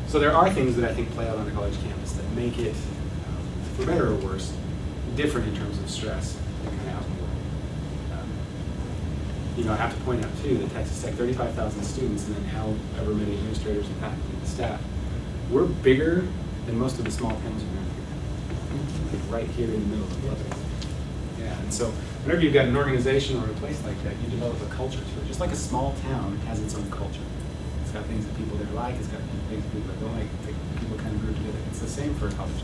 So there are things that I think play out on a college campus that make it, for better or worse, different in terms of stress than kind of out in the world. I have to point out too that Texas Tech, 35,000 students, and then however many administrators and faculty and staff, we're bigger than most of the small towns around here, like right here in the middle of Lubbock. Yeah, and so whenever you've got an organization or a place like that, you develop a culture to it. Just like a small town has its own culture. It's got things that people there like, it's got things that people that don't like, people kind of group together. It's the same for a college.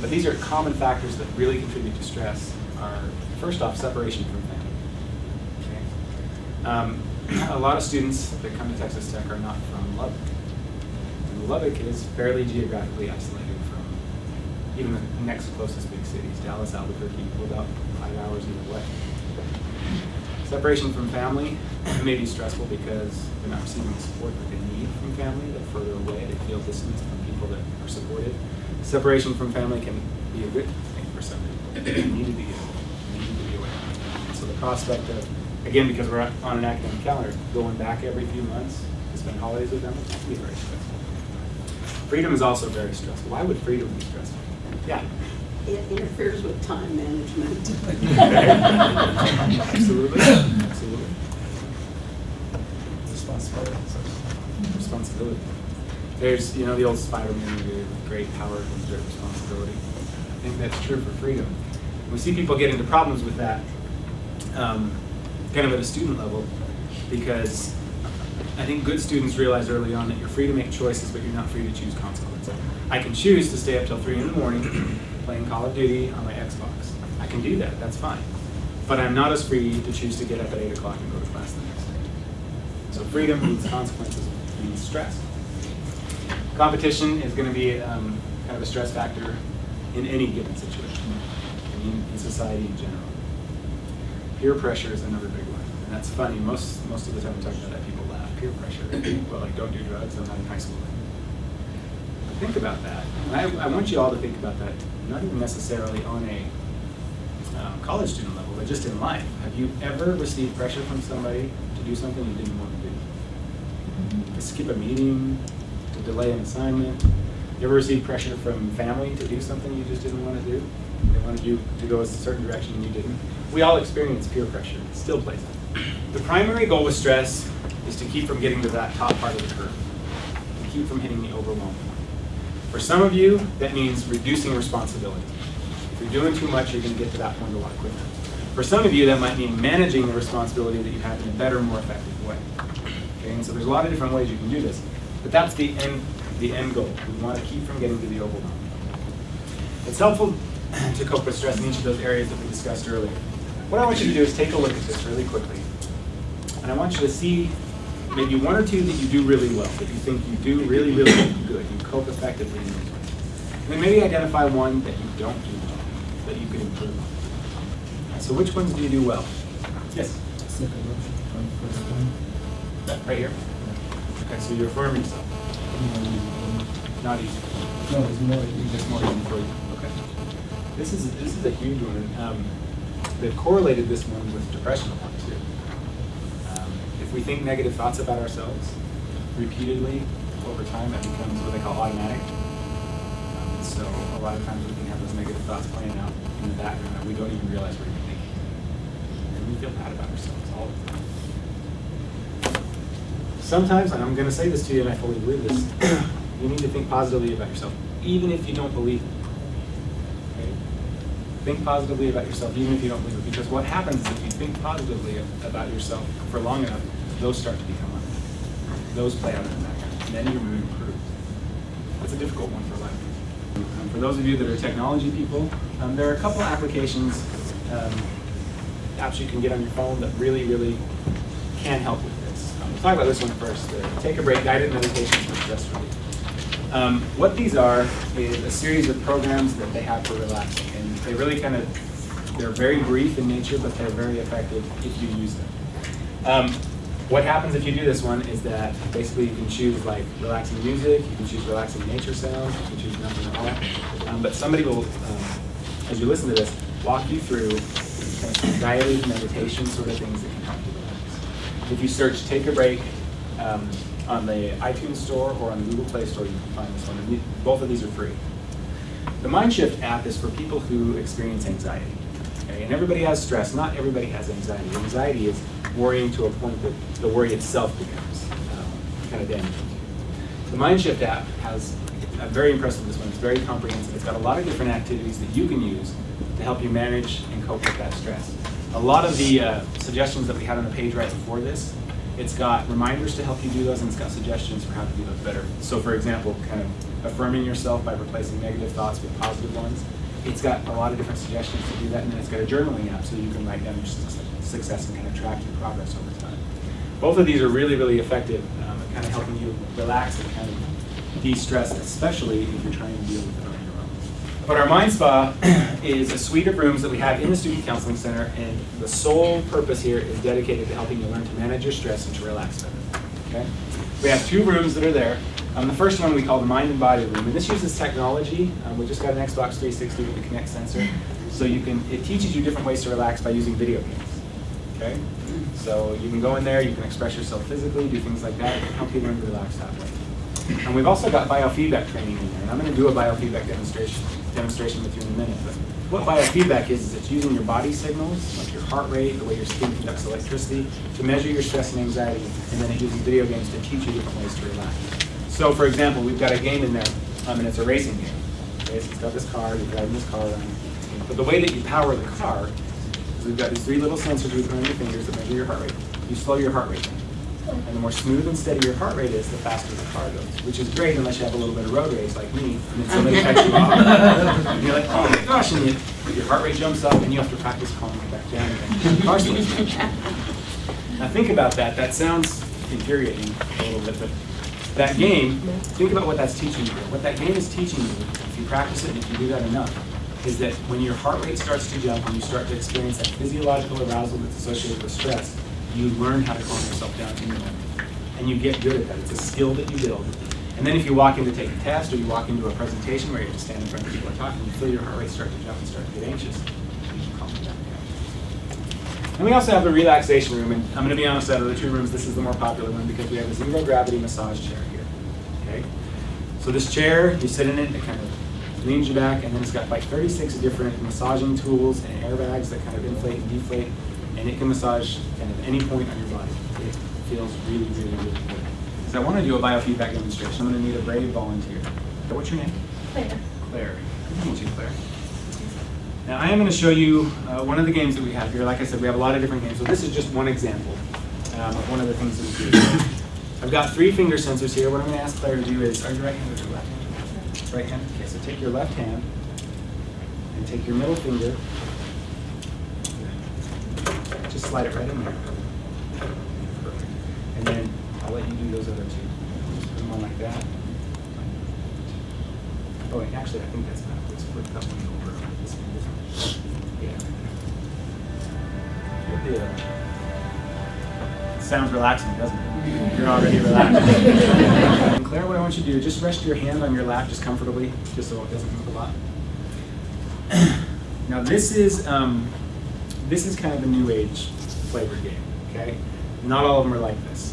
But these are common factors that really contribute to stress are, first off, separation from family. Okay? A lot of students that come to Texas Tech are not from Lubbock. And Lubbock is fairly geographically isolated from even the next closest big cities, Dallas, Albuquerque, about 5 hours either way. Separation from family may be stressful because they're not receiving the support that they need from family. They're further away. They feel distanced from people that are supportive. Separation from family can be a good thing for some people. They need to be away. So the prospect of, again, because we're on an academic calendar, going back every few months to spend holidays with them can be very stressful. Freedom is also very stressful. Why would freedom be stressful? Yeah. It interferes with time management. Absolutely. Absolutely. Responsibility. There's, the old Spider-Man movie, with great power comes great responsibility. I think that's true for freedom. We see people get into problems with that kind of at a student level because I think good students realize early on that you're free to make choices, but you're not free to choose consequences. I can choose to stay up till 3 in the morning playing Call of Duty on my Xbox. I can do that, that's fine. But I'm not as free to choose to get up at 8 o'clock and go to class the next day. So freedom means consequences, means stress. Competition is going to be kind of a stress factor in any given situation, in society in general. Peer pressure is another big one, and that's funny. Most of the time we talk about that, people laugh. Peer pressure, well, like don't do drugs, I'm not in high school. Think about that. And I want you all to think about that, not even necessarily on a college student level, but just in life. Have you ever received pressure from somebody to do something you didn't want to do? To skip a meeting, to delay an assignment? You ever received pressure from family to do something you just didn't want to do? They wanted you to go a certain direction and you didn't. We all experience peer pressure. It still plays out. The primary goal with stress is to keep from getting to that top part of the curve, to keep from hitting the overwhelm point. For some of you, that means reducing responsibility. If you're doing too much, you're going to get to that point a lot quicker. For some of you, that might mean managing the responsibility that you have in a better, more effective way. Okay? And so there's a lot of different ways you can do this, but that's the end goal. We want to keep from getting to the overwhelm. It's helpful to cope with stress in each of those areas that we discussed earlier. What I want you to do is take a look at this really quickly, and I want you to see maybe one or two that you do really well, that you think you do really, really good, you cope effectively in those ways. And then maybe identify one that you don't do well, that you could improve on. So which ones do you do well? Yes? Right here? Okay, so you're affirming yourself. Not easy. No, it's more easy. It's more easy for you. Okay. This is a huge one. They've correlated this one with depression a lot too. If we think negative thoughts about ourselves repeatedly over time, that becomes what they call automatic. So a lot of times we can have those negative thoughts playing out in the background and we don't even realize we're even thinking. And we feel bad about ourselves all the time. Sometimes, and I'm going to say this to you and I fully believe this, you need to think positively about yourself, even if you don't believe it. Okay? Think positively about yourself, even if you don't believe it. Because what happens is if you think positively about yourself for long enough, those start to become automatic. Those play out in the background. And then your mood improves. That's a difficult one for life. For those of you that are technology people, there are a couple applications, apps you can get on your phone that really, really can help with this. We'll talk about this one first. Take a break, guided meditations for stress relief. What these are is a series of programs that they have for relaxing. And they really they're very brief in nature, but they're very effective if you use them. What happens if you do this one is that basically you can choose like relaxing music, you can choose relaxing nature sounds, you can choose nothing at all. But somebody will, as you listen to this, walk you through kind of guided meditation sort of things that can help you relax. If you search Take a Break, on the iTunes Store or on the Google Play Store, you can find this one. And both of these are free. The MindShift app is for people who experience anxiety. Okay? And everybody has stress. Not everybody has anxiety. Anxiety is worrying to a point that the worry itself becomes kind of damaging. The MindShift app has, I'm very impressed with this one. It's very comprehensive. It's got a lot of different activities that you can use to help you manage and cope with that stress. A lot of the suggestions that we had on the page right before this, it's got reminders to help you do those, and it's got suggestions for how to do those better. So for example, kind of affirming yourself by replacing negative thoughts with positive ones. It's got a lot of different suggestions to do that, and then it's got a journaling app so you can write down your success and kind of track your progress over time. Both of these are really, really effective at kind of helping you relax and kind of de-stress, especially if you're trying to deal with it on your own. But our Mind Spa is a suite of rooms that we have in the Student Counseling Center, and the sole purpose here is dedicated to helping you learn to manage your stress and to relax better. Okay? We have 2 rooms that are there. The first one we call the Mind and Body room, and this uses technology. We just got an Xbox 360 with the Kinect sensor, so it teaches you different ways to relax by using video games. Okay? So you can go in there, you can express yourself physically, do things like that, and help you learn to relax that way. And we've also got biofeedback training in there, and I'm going to do a biofeedback demonstration with you in a minute. But what biofeedback is it's using your body signals, like your heart rate, the way your skin conducts electricity, to measure your stress and anxiety, and then it's using video games to teach you different ways to relax. So for example, we've got a game in there, and it's a racing game. Okay, so it's got this car, you're driving this car around. But the way that you power the car is we've got these 3 little sensors we put on your fingers that measure your heart rate. You slow your heart rate down. And the more smooth and steady your heart rate is, the faster the car goes, which is great unless you have a little bit of road rage like me, and then somebody cuts you off. And you're like, oh my gosh, and your heart rate jumps up, and you have to practice calming it back down again. Car slows down. Now think about that. That sounds infuriating a little bit, but that game, think about what that's teaching you. What that game is teaching you, if you practice it and if you do that enough, is that when your heart rate starts to jump, when you start to experience that physiological arousal that's associated with stress, you learn how to calm yourself down in the moment. And you get good at that. It's a skill that you build. And then if you walk in to take a test, or you walk into a presentation where you have to stand in front of people and talk, and you feel your heart rate start to jump and start to get anxious, you can calm it down. And we also have the relaxation room, and I'm going to be honest, out of the 2 rooms, this is the more popular one because we have a zero gravity massage chair here. Okay? So this chair, you sit in it, it kind of leans you back, and then it's got like 36 different massaging tools and airbags that kind of inflate and deflate, and it can massage kind of any point on your body. It feels really, really, really good. So I want to do a biofeedback demonstration. I'm going to need a brave volunteer. What's your name? Claire. Claire. Good to meet you, Claire. Now I am going to show you one of the games that we have here. Like I said, we have a lot of different games. So this is just one example of one of the things that we do. I've got 3 finger sensors here. What I'm going to ask Claire to do is, are you right-handed or left-handed? Right-handed. Okay, so take your left hand and take your middle finger. Just slide it right in there. Perfect. And then I'll let you do those other 2. Just put them on like that. Oh, and actually, I think that's not. Let's flip that one over. This one. Yeah. Sounds relaxing, doesn't it? You're already relaxed. And Claire, what I want you to do, just rest your hand on your lap, just comfortably, just so it doesn't move a lot. Now this is kind of a new age flavored game. Okay, not all of them are like this.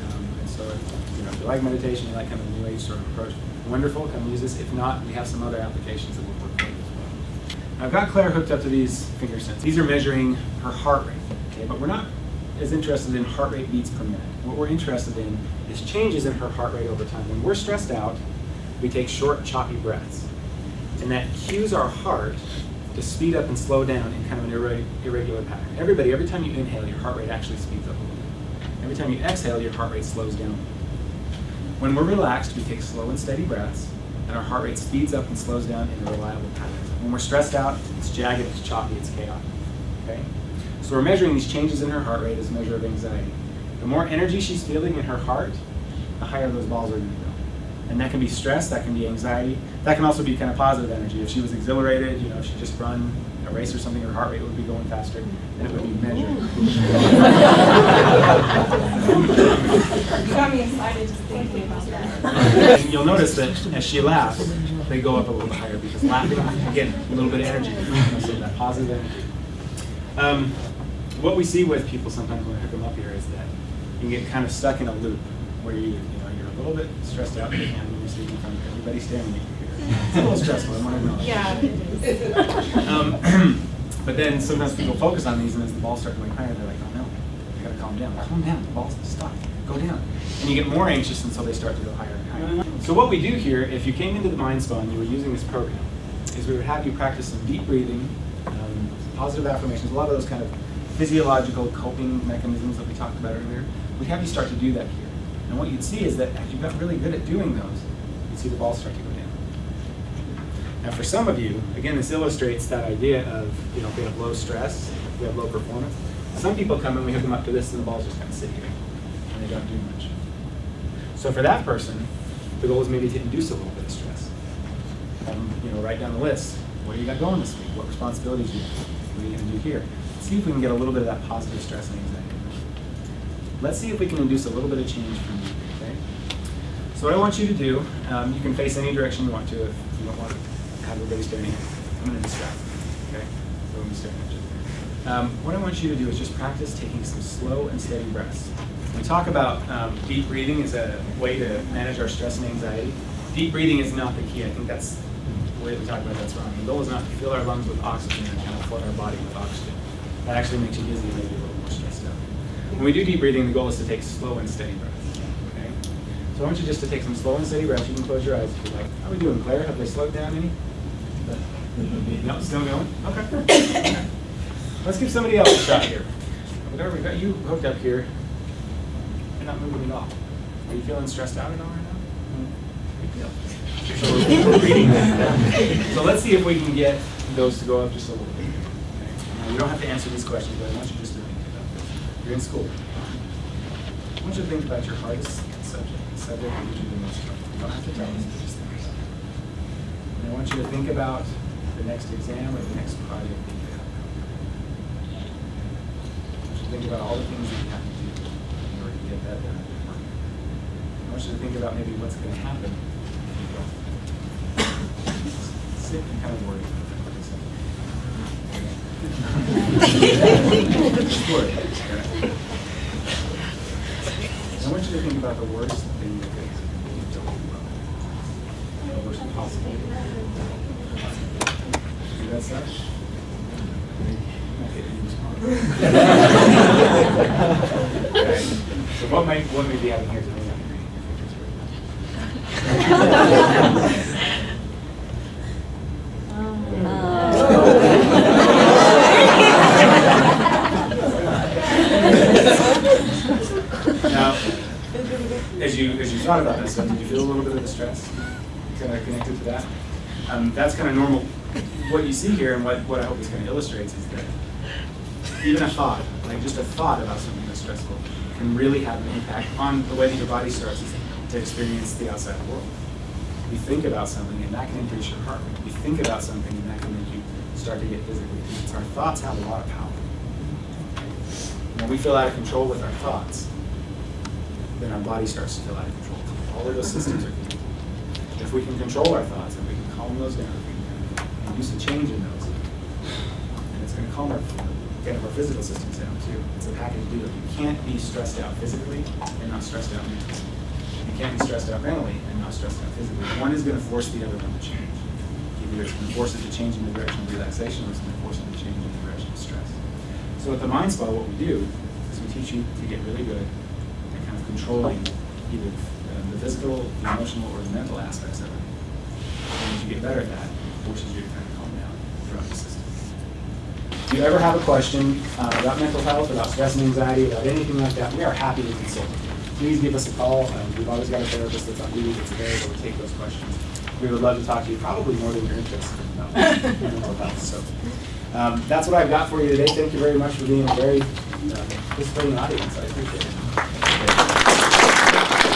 And so, if you like meditation, you like kind of a new age sort of approach, wonderful. Come use this. If not, we have some other applications that will work for you as well. Now, I've got Claire hooked up to these finger sensors. These are measuring her heart rate. Okay, but we're not as interested in heart rate beats per minute. What we're interested in is changes in her heart rate over time. When we're stressed out, we take short, choppy breaths. And that cues our heart to speed up and slow down in kind of an irregular pattern. Every time you inhale, your heart rate actually speeds up a little bit. Every time you exhale, your heart rate slows down. When we're relaxed, we take slow and steady breaths, and our heart rate speeds up and slows down in a reliable pattern. When we're stressed out, it's jagged, it's choppy, it's chaotic. Okay? So we're measuring these changes in her heart rate as a measure of anxiety. The more energy she's feeling in her heart, the higher those balls are going to go. And that can be stress, that can be anxiety, that can also be kind of positive energy. If she was exhilarated, if she just run a race or something, her heart rate would be going faster, and it would be measured. You got me excited just thinking about that. And you'll notice that as she laughs, they go up a little bit higher because laughing, again, a little bit of energy, so that positive energy. What we see with people sometimes when we hook them up here is that you get kind of stuck in a loop. where you're a little bit stressed out and you're sitting in front of everybody staring at you here. It's a little stressful, I want to acknowledge. Yeah, it is. But then sometimes people focus on these, and as the balls start going higher, they're like, oh no, I gotta calm down. Calm down, the balls stop, go down. And you get more anxious until they start to go higher and higher. So what we do here, if you came into the Mind Spa and you were using this program, is we would have you practice some deep breathing, positive affirmations, a lot of those kind of physiological coping mechanisms that we talked about earlier. We'd have you start to do that here. And what you'd see is that as you got really good at doing those, you'd see the balls start to go down. Now for some of you, again, this illustrates that idea of, if we have low stress, if we have low performance. Some people come and we hook them up to this and the balls just kind of sit here and they don't do much. So for that person, the goal is maybe to induce a little bit of stress. Write down the list. What do you got going this week? What responsibilities do you have? What are you going to do here? See if we can get a little bit of that positive stress and anxiety. Let's see if we can induce a little bit of change from you, okay? So what I want you to do, you can face any direction you want to if you don't want to have everybody staring at you. I'm going to distract you, okay? So I'm staring at you. What I want you to do is just practice taking some slow and steady breaths. We talk about deep breathing as a way to manage our stress and anxiety. Deep breathing is not the key. I think that's the way we talk about that's wrong. The goal is not to fill our lungs with oxygen and kind of flood our body with oxygen. That actually makes you dizzy and maybe a little more stressed out. When we do deep breathing, the goal is to take slow and steady breaths. Okay? So I want you just to take some slow and steady breaths. You can close your eyes if you like. How are we doing, Claire? Have they slowed down any? No, still going? Okay. Let's give somebody else a shot here. Whatever, we got you hooked up here. You're not moving at all. Are you feeling stressed out at all right now? Good deal. So we're reading that. So let's see if we can get those to go up just a little bit. Okay. Now, you don't have to answer these questions, but I want you just to think about this. You're in school. I want you to think about your hardest subject, the subject that gives you the most trouble. You don't have to tell us these things. And I want you to think about the next exam or the next project that you have. I want you to think about all the things that you have to do in order to get that done. I want you to think about maybe what's going to happen if you don't. Sit and kind of worry about that. Just worry. I want you to think about the worst thing you could do well. The worst possible. See that stuff? Okay. So what may be happening here today? Now, as you thought about this, did you feel a little bit of the stress kind of connected to that? That's kind of normal. What you see here and what I hope this kind of illustrates is that even a thought, like just a thought about something that's stressful, can really have an impact on the way that your body starts to experience the outside world. You think about something and that can increase your heart rate. You think about something and that can make you start to get physically tense. Our thoughts have a lot of power. When we feel out of control with our thoughts, then our body starts to feel out of control. All of those systems are connected. If we can control our thoughts and we can calm those down, we can induce a change in those, and it's going to calm our physical systems down too. It's a package deal. You can't be stressed out physically and not stressed out mentally. You can't be stressed out mentally and not stressed out physically. One is going to force the other one to change. Either it's going to force it to change in the direction of relaxation, or it's going to force it to change in the direction of stress. So at the Mind Spa, what we do is we teach you to get really good at kind of controlling either the physical, the emotional, or the mental aspects of it. And as you get better at that, it forces you to kind of calm down throughout the system. If you ever have a question about mental health, about stress and anxiety, about anything like that, we are happy to consult. Please give us a call. We've always got a therapist that's on duty that's available to take those questions. We would love to talk to you, probably more than you're interested in about mental health. So that's what I've got for you today. Thank you very much for being a very participating audience. I appreciate it.